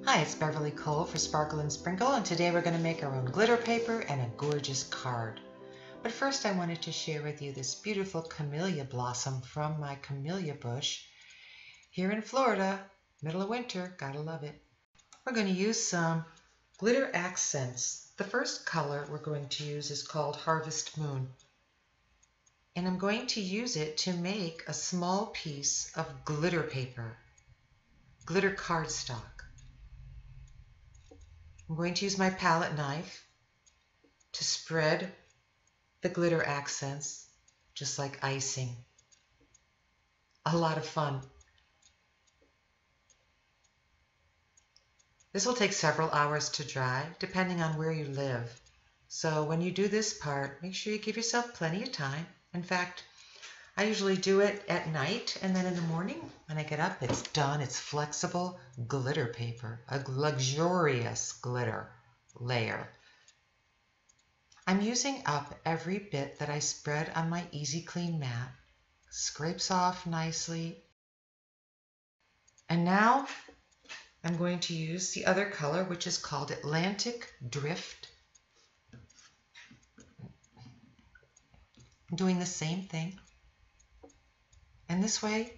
Hi, it's Beverly Cole for Sparkle and Sprinkle, and today we're going to make our own glitter paper and a gorgeous card. But first I wanted to share with you this beautiful camellia blossom from my camellia bush here in Florida, middle of winter, gotta love it. We're going to use some glitter accents. The first color we're going to use is called Harvest Moon. And I'm going to use it to make a small piece of glitter paper, glitter cardstock. I'm going to use my palette knife to spread the glitter accents just like icing. A lot of fun. This will take several hours to dry, depending on where you live. So when you do this part, make sure you give yourself plenty of time. In fact, I usually do it at night, and then in the morning when I get up, it's done. It's flexible glitter paper, a luxurious glitter layer. I'm using up every bit that I spread on my Easy Clean mat. Scrapes off nicely. And now I'm going to use the other color, which is called Atlantic Drift. I'm doing the same thing. And this way,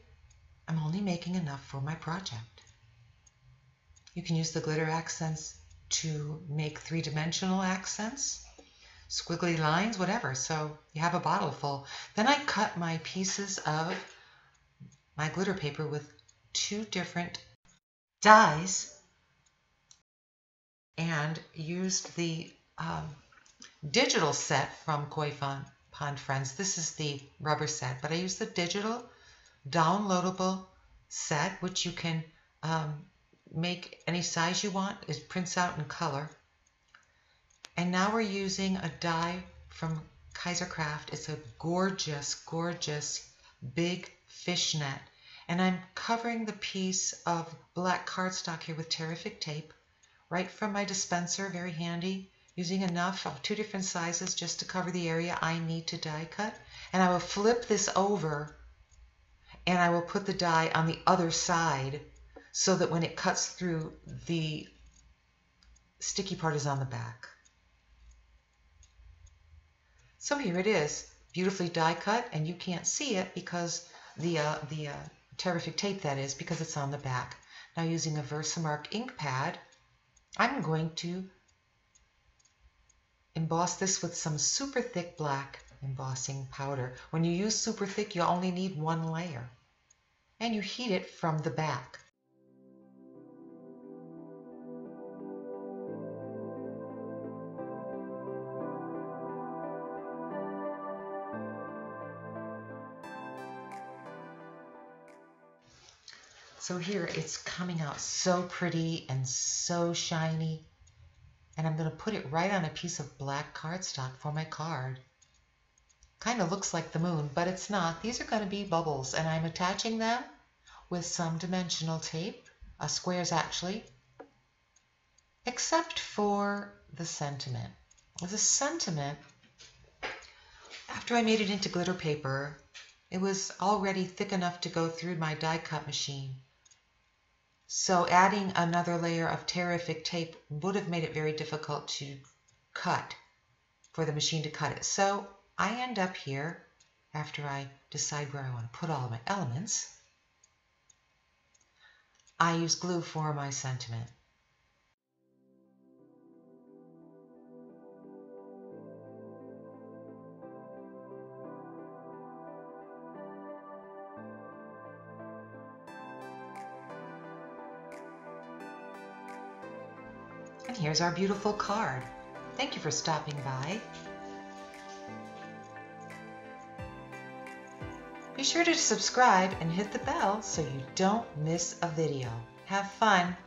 I'm only making enough for my project. You can use the glitter accents to make three-dimensional accents, squiggly lines, whatever. So you have a bottle full. Then I cut my pieces of my glitter paper with two different dies and used the digital set from Koi Pond Friends. This is the rubber set, but I used the digital downloadable set, which you can make any size you want. It prints out in color. And now we're using a die from Kaiser Craft. It's a gorgeous, gorgeous big fishnet. And I'm covering the piece of black cardstock here with Tearific Tape right from my dispenser, very handy, using enough of two different sizes just to cover the area I need to die cut. And I will flip this over and I will put the die on the other side so that when it cuts through, the sticky part is on the back. So here it is, beautifully die cut, and you can't see it because the Tearific Tape, that is, because it's on the back. Now using a Versamark ink pad, I'm going to emboss this with some super thick black embossing powder. When you use super thick, you only need one layer. And you heat it from the back. So here it's coming out so pretty and so shiny. And I'm going to put it right on a piece of black cardstock for my card. Kind of looks like the moon, but it's not. These are going to be bubbles, and I'm attaching them with some dimensional tape, squares actually, except for the sentiment. The sentiment, after I made it into glitter paper, it was already thick enough to go through my die cut machine. So adding another layer of Tearific Tape would have made it very difficult to cut, for the machine to cut it. So I end up here, after I decide where I want to put all of my elements, I use glue for my sentiment. And here's our beautiful card. Thank you for stopping by. Be sure to subscribe and hit the bell so you don't miss a video. Have fun!